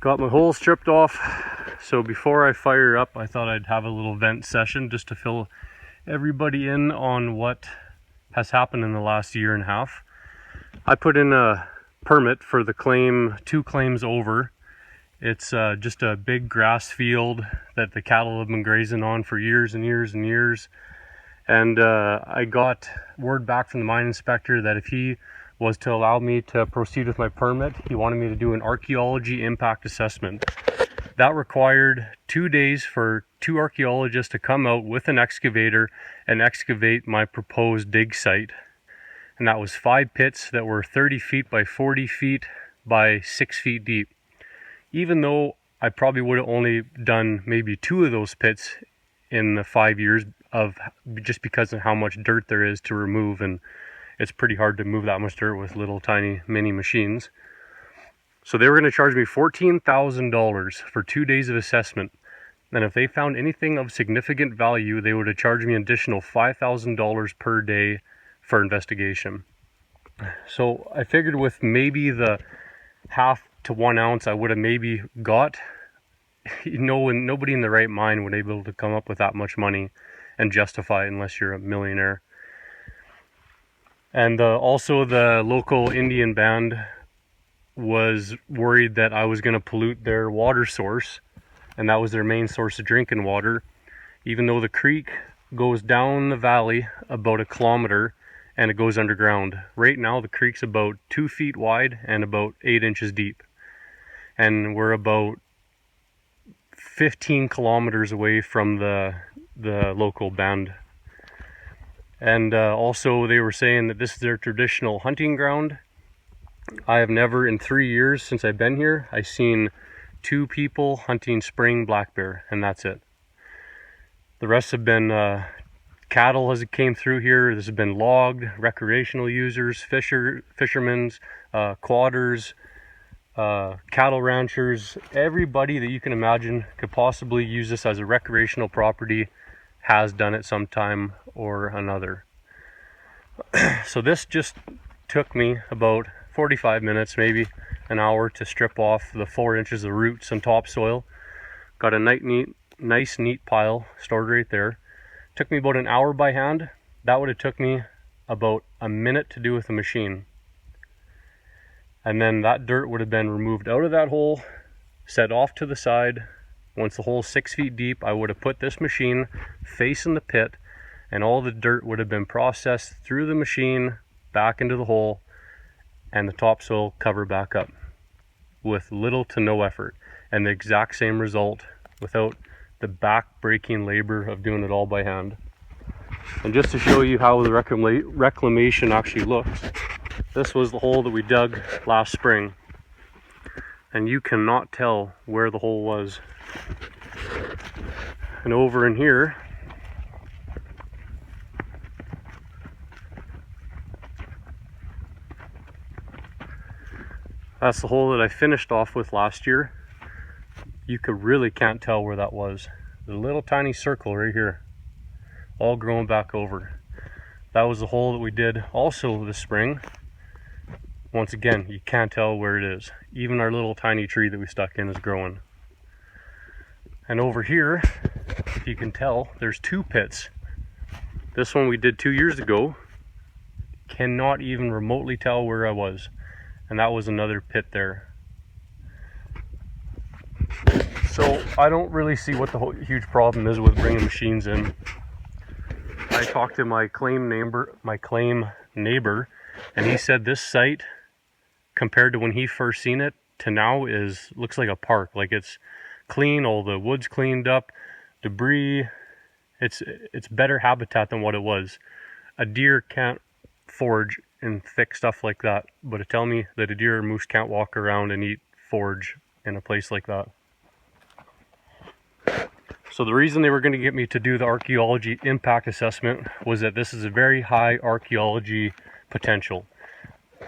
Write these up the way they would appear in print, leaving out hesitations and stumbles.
Got my hole stripped off, so before I fire up, I thought I'd have a little vent session just to fill everybody in on what has happened in the last year and a half. I put in a permit for the claim, 2 claims over. It's just a big grass field that the cattle have been grazing on for years and years and years. And I got word back from the mine inspector that if he was to allow me to proceed with my permit, he wanted me to do an archaeology impact assessment. That required 2 days for 2 archaeologists to come out with an excavator and excavate my proposed dig site. And that was 5 pits that were 30 feet by 40 feet by 6 feet deep. Even though I probably would have only done maybe 2 of those pits in the 5 years of just because of how much dirt there is to remove, and it's pretty hard to move that much dirt with little tiny mini machines. So they were going to charge me $14,000 for 2 days of assessment. And if they found anything of significant value, they would have charged me an additional $5,000 per day for investigation. So I figured with maybe the half to 1 ounce I would have maybe got, and nobody in the right mind would be able to come up with that much money and justify it unless you're a millionaire. And also the local Indian band was worried that I was going to pollute their water source, and that was their main source of drinking water, even though the creek goes down the valley about 1 kilometer and it goes underground. Right now the creek's about 2 feet wide and about 8 inches deep, and we're about 15 kilometers away from the local band. And also they were saying that this is their traditional hunting ground. I have never in 3 years since I've been here, I've seen 2 people hunting spring black bear, and that's it. The rest have been cattle as it came through here. This has been logged, recreational users, fishermen, quadders, cattle ranchers. Everybody that you can imagine could possibly use this as a recreational property has done it sometime or another. So this just took me about 45 minutes, maybe an hour, to strip off the 4 inches of roots and topsoil. Got a nice neat pile stored right there. Took me about an hour by hand. That would have took me about a minute to do with a machine. And then that dirt would have been removed out of that hole, set off to the side. Once the hole's 6 feet deep, I would have put this machine facing the pit, and all the dirt would have been processed through the machine back into the hole, and the topsoil covered back up with little to no effort, and the exact same result without the back-breaking labor of doing it all by hand. And just to show you how the reclamation actually looks, this was the hole that we dug last spring, and you cannot tell where the hole was. And over in here, that's the hole that I finished off with last year. You really can't tell where that was. The little tiny circle right here, all growing back over. That was the hole that we did also this spring. Once again, you can't tell where it is. Even our little tiny tree that we stuck in is growing. And over here, if you can tell, there's 2 pits. This one we did 2 years ago. Cannot even remotely tell where I was. And that was another pit there. So I don't really see what the whole huge problem is with bringing machines in. I talked to my claim neighbor, and he said this site, compared to when he first seen it to now, looks like a park. Like it's clean, all the wood's cleaned up, debris. It's better habitat than what it was. A deer can't forage in thick stuff like that, but to tell me that a deer or moose can't walk around and eat forage in a place like that. So the reason they were going to get me to do the archaeology impact assessment was that this is a very high archaeology potential.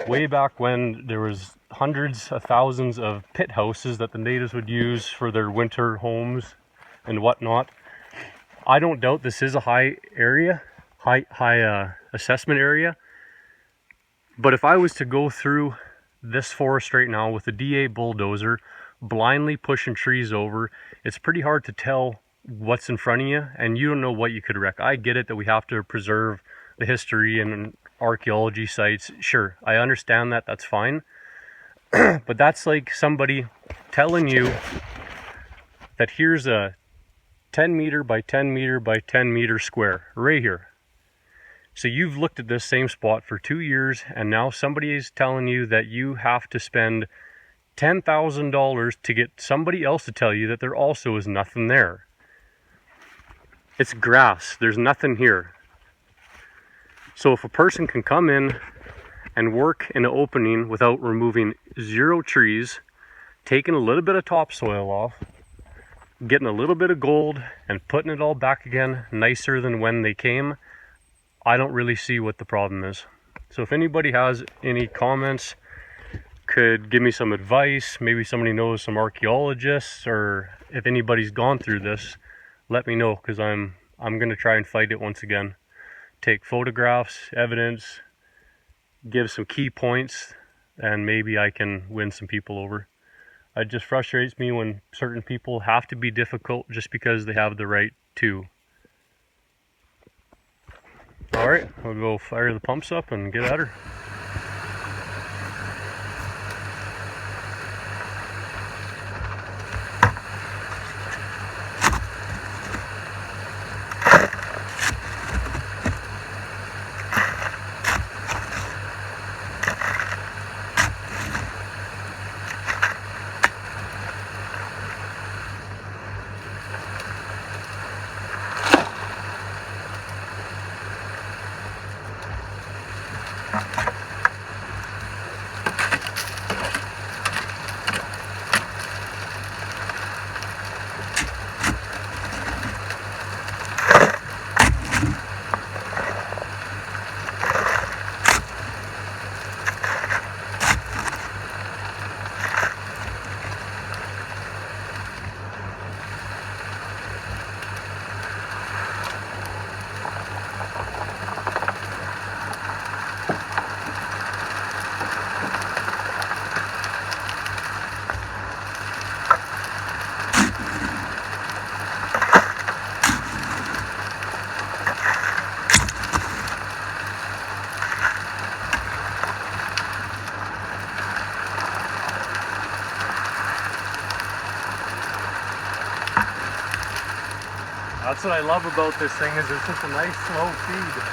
Way back when there was hundreds of thousands of pit houses that the natives would use for their winter homes and whatnot. I don't doubt this is a high assessment area. But if I was to go through this forest right now with a DA bulldozer, blindly pushing trees over, it's pretty hard to tell what's in front of you, and you don't know what you could wreck. I get it that we have to preserve the history and archaeology sites. Sure, I understand that, that's fine. But that's like somebody telling you that here's a 10 meter by 10 meter by 10 meter square right here. So you've looked at this same spot for 2 years, and now somebody is telling you that you have to spend $10,000 to get somebody else to tell you that there also is nothing there. It's grass, there's nothing here. So if a person can come in and work in an opening without removing 0 trees, taking a little bit of topsoil off, getting a little bit of gold and putting it all back again nicer than when they came, I don't really see what the problem is. So if anybody has any comments, could give me some advice, maybe somebody knows some archaeologists, or if anybody's gone through this, let me know, because I'm gonna try and fight it once again. Take photographs, evidence, give some key points, and maybe I can win some people over. It just frustrates me when certain people have to be difficult just because they have the right to. Alright, we'll go fire the pumps up and get at her. That's what I love about this thing, is it's just a nice slow feed.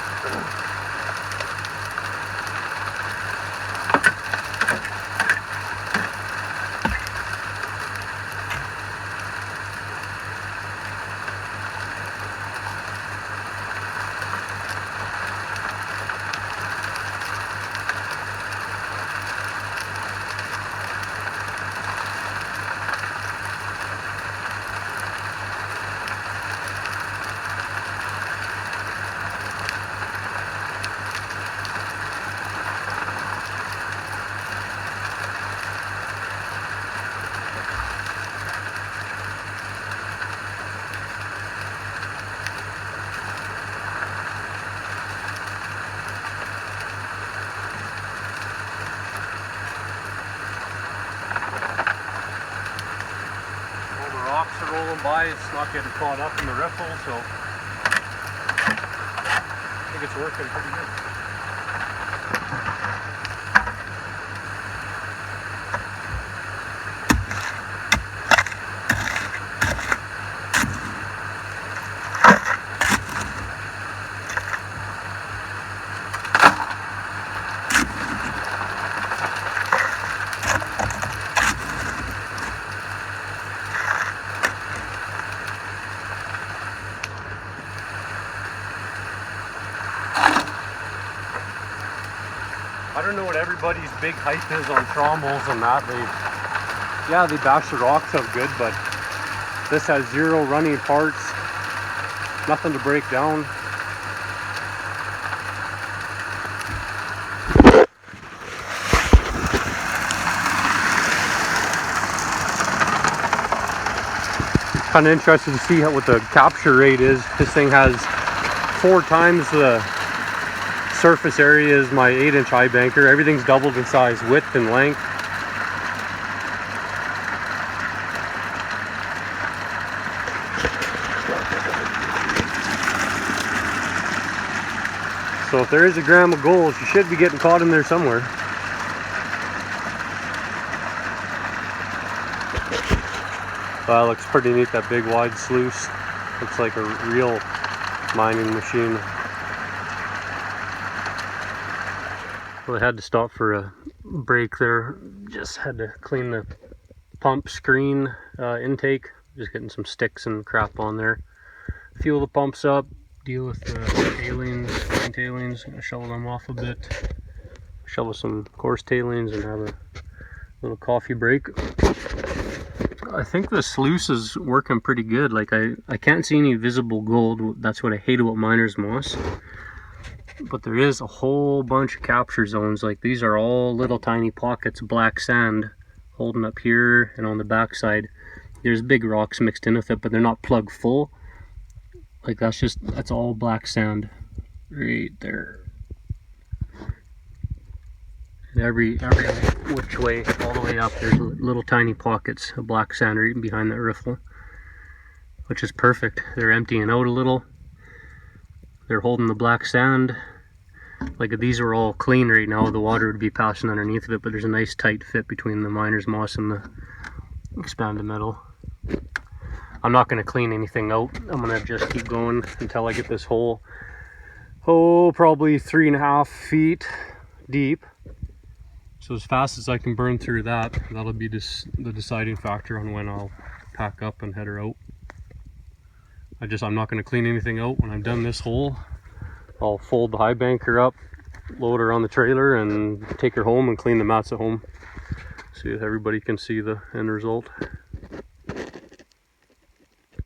Rocks are rolling by, it's not getting caught up in the riffle, so I think it's working pretty good. I don't know what everybody's big hype is on trommels and that. They bash the rocks out good, but this has 0 running parts, nothing to break down. Kind of interested to see what the capture rate is. This thing has 4 times the surface area is my 8-inch highbanker. Everything's doubled in size, width and length. So if there is a gram of gold, she should be getting caught in there somewhere. That looks pretty neat, that big wide sluice. Looks like a real mining machine. Well, I had to stop for a break there. Just had to clean the pump screen intake. Just getting some sticks and crap on there. Fuel the pumps up, deal with the tailings, fine tailings. I'm gonna shovel them off a bit. Shovel some coarse tailings and have a little coffee break. I think the sluice is working pretty good. Like I can't see any visible gold. That's what I hate about miner's moss. But there is a whole bunch of capture zones. Like these are all little tiny pockets of black sand holding up here and on the back side. There's big rocks mixed in with it, but they're not plug full. Like that's all black sand right there. And every which way, all the way up, there's little tiny pockets of black sand right behind that riffle, which is perfect. They're emptying out a little. They're holding the black sand. Like if these were all clean right now, the water would be passing underneath of it, but there's a nice tight fit between the miner's moss and the expanded metal. I'm not going to clean anything out. I'm going to just keep going until I get this hole, probably 3.5 feet deep. So as fast as I can burn through that, that'll be the deciding factor on when I'll pack up and head her out. I'm not going to clean anything out. When I'm done this hole, I'll fold the high banker up, load her on the trailer, and take her home and clean the mats at home so that everybody can see the end result.